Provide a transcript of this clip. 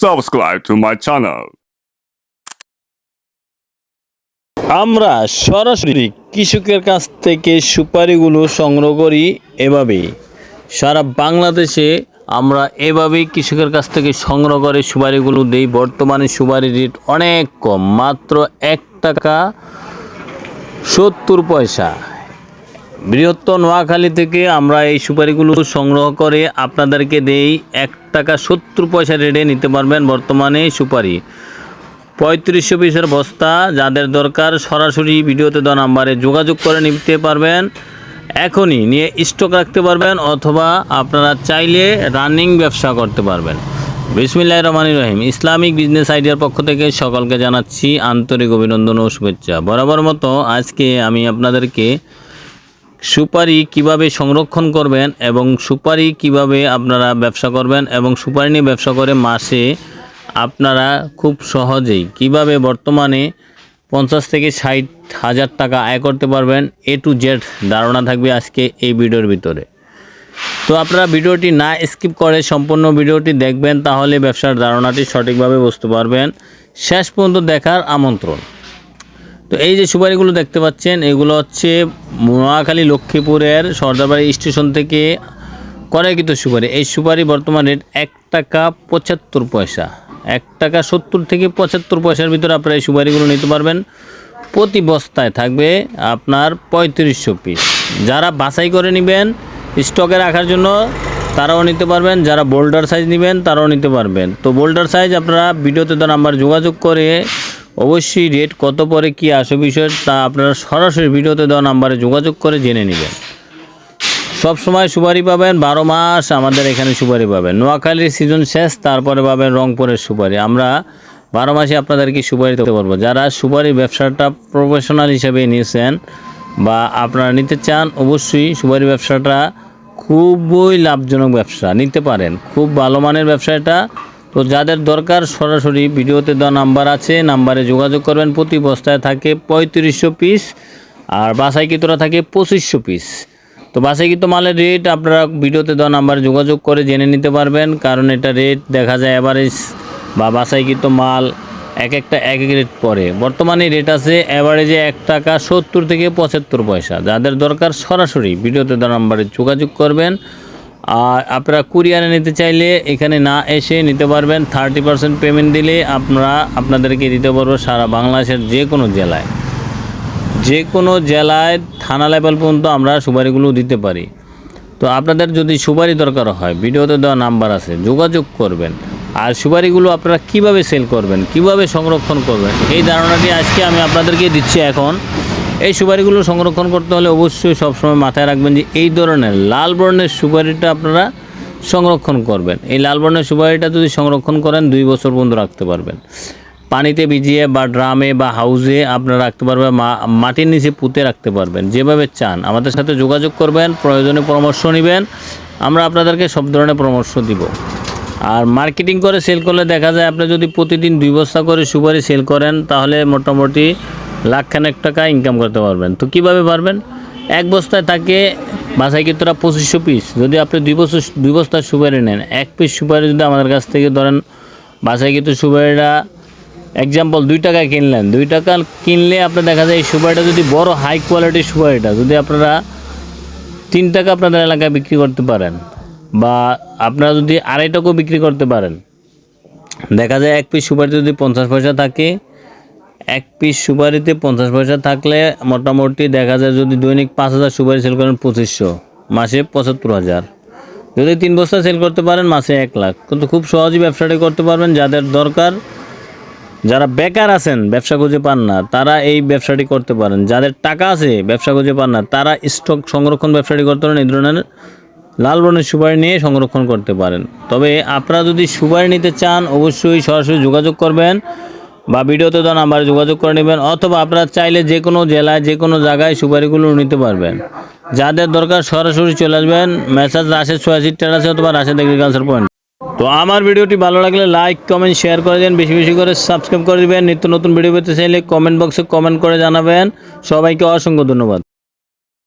subscribe to my channel. আমরা সরাসরি কৃষকের কাছ থেকে সুপারিগুলো সংগ্রহ করি এভাবেই। সারা বাংলাদেশে আমরা এভাবেই কৃষকের কাছ থেকে সংগ্রহ করে সুপারিগুলো দেই। বর্তমানে সুপারি রেট অনেক কম, মাত্র 1 টাকা 70 পয়সা। বৃহত্তর নোয়াখালী থেকে আমরা এই সুপারিগুলো সংগ্রহ করে আপনাদেরকে দেই 1 টাকা 70 পয়সা রেটে নিতে পারবেন। বর্তমানে সুপারি 3500 পিসের বস্তা, যাদের দরকার সরাসরি ভিডিওতে দেওয়া নাম্বারে যোগাযোগ করে নিতে পারবেন। এখনই নিয়ে স্টক রাখতে পারবেন, অথবা আপনারা চাইলে রানিং ব্যবসা করতে পারবেন। বিসমিল্লাহির রহমানির রহিম। ইসলামিক বিজনেস আইডিয়ার পক্ষ থেকে সকলকে জানাচ্ছি আন্তরিক অভিনন্দন ও শুভেচ্ছা। বরাবর মতো আজকে আমি আপনাদেরকে সুপারি কিভাবে সংরক্ষণ করবেন এবং সুপারি কিভাবে আপনারা ব্যবসা করবেন এবং সুপারি নিয়ে ব্যবসা করে মাসে আপনারা খুব সহজেই কিভাবে বর্তমানে 50 থেকে 60 হাজার টাকা আয় করতে পারবেন, A to Z ধারণা থাকবে আজকে এই ভিডিওর ভিতরে। তো আপনারা ভিডিওটি না স্কিপ করে সম্পূর্ণ ভিডিওটি দেখবেন, তাহলে ব্যবসার ধারণাটি সঠিকভাবে বুঝতে পারবেন। শেষ পর্যন্ত দেখার আমন্ত্রণ। তো এই যে সুপারিগুলো দেখতে পাচ্ছেন, এগুলো হচ্ছে নোয়াখালী লক্ষ্মীপুরের সর্দারবাড়ি স্টেশন থেকে ক্রয়কৃত সুপারি। এই সুপারি বর্তমান রেট 1 টাকা 75 পয়সা। 1 টাকা 70 থেকে 75 পয়সার ভিতরে আপনারা এই সুপারিগুলো নিতে পারবেন। প্রতি বস্তায় থাকবে আপনার 3500 পিস। যারা বাছাই করে নেবেন স্টকে রাখার জন্য তারাও নিতে পারবেন, যারা বোল্ডার সাইজ নেবেন তারাও নিতে পারবেন। তো বোল্ডার সাইজ আপনারা ভিডিওতে দেওয়া নাম্বার যোগাযোগ করে অবশ্যই রেট কত পরে কী আসে বিষয় তা আপনারা সরাসরি ভিডিওতে দেওয়া নাম্বারে যোগাযোগ করে জেনে নেবেন। সব সময় সুপারি পাবেন, 12 মাস আমাদের এখানে সুপারি পাবেন। নোয়াখালীর সিজন শেষ, তারপরে পাবেন রংপুরের সুপারি। আমরা 12 মাসে আপনাদেরকে সুপারি দিতে পারবো। যারা সুপারি ব্যবসাটা প্রফেশনাল হিসেবে নিয়েছেন বা আপনারা নিতে চান, অবশ্যই সুপারি ব্যবসাটা খুবই লাভজনক ব্যবসা, নিতে পারেন। খুব ভালো মানের ব্যবসা এটা। তো যাদের দরকার সরাসরি ভিডিওতে দেওয়া নাম্বার আছে, নাম্বারে যোগাযোগ করবেন। প্রতি বস্তায় থাকে 3500 পিস আর বাছাইকৃতরা থাকে 2500 পিস। তো বাছাইকৃত মালের রেট আপনারা ভিডিওতে দেওয়া নাম্বারে যোগাযোগ করে জেনে নিতে পারবেন, কারণ এটা রেট দেখা যায় অ্যাভারেজ বা বাছাইকৃত মাল এক একটা এক এক রেট পড়ে। বর্তমানে রেট আছে অ্যাভারেজে 1 টাকা 70 থেকে 75 পয়সা। যাদের দরকার সরাসরি ভিডিওতে দেওয়া নাম্বারে যোগাযোগ করবেন। আর আপনারা কুরিয়ারে নিতে চাইলে এখানে না এসে নিতে পারবেন। 30% পেমেন্ট দিলে আপনাদেরকে দিতে পারবো সারা বাংলাদেশের যে কোনো জেলায় থানা লেভেল পর্যন্ত আমরা সুপারিগুলো দিতে পারি। তো আপনাদের যদি সুপারি দরকার হয় ভিডিওতে দেওয়া নাম্বার আছে, যোগাযোগ করবেন। আর সুপারিগুলো আপনারা কিভাবে সেল করবেন, কিভাবে সংরক্ষণ করবেন, এই ধারণাটি আজকে আমি আপনাদেরকে দিচ্ছি। এখন এই সুপারিগুলো সংরক্ষণ করতে হলে অবশ্যই সবসময় মাথায় রাখবেন যে এই ধরনের লাল বর্ণের সুপারিটা আপনারা সংরক্ষণ করবেন। এই লাল বর্ণের সুপারিটা যদি সংরক্ষণ করেন 2 বছর পর্যন্ত রাখতে পারবেন। পানিতে ভিজিয়ে বা ড্রামে বা হাউজে আপনারা রাখতে পারবেন, মাটির নিচে পুঁতে রাখতে পারবেন, যেভাবে চান। আমাদের সাথে যোগাযোগ করবেন, প্রয়োজনে পরামর্শ নেবেন। আমরা আপনাদেরকে সব ধরনের পরামর্শ দিব। আর মার্কেটিং করে সেল করলে দেখা যায় আপনি যদি প্রতিদিন 2 বস্তা করে সুপারি সেল করেন, তাহলে মোটামুটি লাখখানেক টাকা ইনকাম করতে পারবেন। তো কীভাবে পারবেন? 1 বস্তায় থাকে বাছাইকৃতরা 2500 পিস। যদি আপনি 2 বস্তার সুপারি নেন, 1 পিস সুপারি যদি আমাদের কাছ থেকে ধরেন বাছাইকৃত সুপারিটা এক্সাম্পল 2 টাকায় কিনলেন, 2 টাকা কিনলে আপনার দেখা যায় এই সুপারিটা যদি বড় হাই কোয়ালিটির সুপারিটা যদি আপনারা 3 টাকা আপনাদের এলাকায় বিক্রি করতে পারেন, বা আপনারা যদি 2.5 টাকাও বিক্রি করতে পারেন, দেখা যায় 1 পিস সুপারিতে যদি 50 পয়সা থাকে, 1 পিস সুপারিতে 50 পয়সা থাকলে মোটামুটি দেখা যায় যদি দৈনিক 5000 সুপারি সেল করেন 2500, মাসে 75,000। যদি 3 বস্তা সেল করতে পারেন মাসে 1 লাখ। কিন্তু খুব সহজেই ব্যবসাটি করতে পারবেন। যাদের দরকার, যারা বেকার আছেন ব্যবসা খুঁজে পান না, তারা এই ব্যবসাটি করতে পারেন। যাদের টাকা আছে ব্যবসা খুঁজে পান না, তারা স্টক সংরক্ষণ ব্যবসাটি করতে পারেন। এই ধরনের লাল বর্ণের সুপারি নিয়ে সংরক্ষণ করতে পারেন। তবে আপনারা যদি সুপারি নিতে চান অবশ্যই সরাসরি যোগাযোগ করবেন বা ভিডিওতে দেওয়া নাম্বারে যোগাযোগ করে নেবেন, অথবা আপনারা চাইলে যে কোনো জেলায় যে কোনো জায়গায় সুপারিগুলো নিতে পারবেন। যাদের দরকার সরাসরি চলে আসবেন মেসাজ রাশেদ 86 টেরাসে অথবা রাশেদ এগ্রিকালচার পয়েন্ট। তো আমার ভিডিওটি ভালো লাগলে লাইক কমেন্ট শেয়ার করে দেন, বেশি বেশি করে সাবস্ক্রাইব করে দেবেন। নিত্য নতুন ভিডিও পেতে চাইলে কমেন্ট বক্সে কমেন্ট করে জানাবেন। সবাইকে অসংখ্য ধন্যবাদ।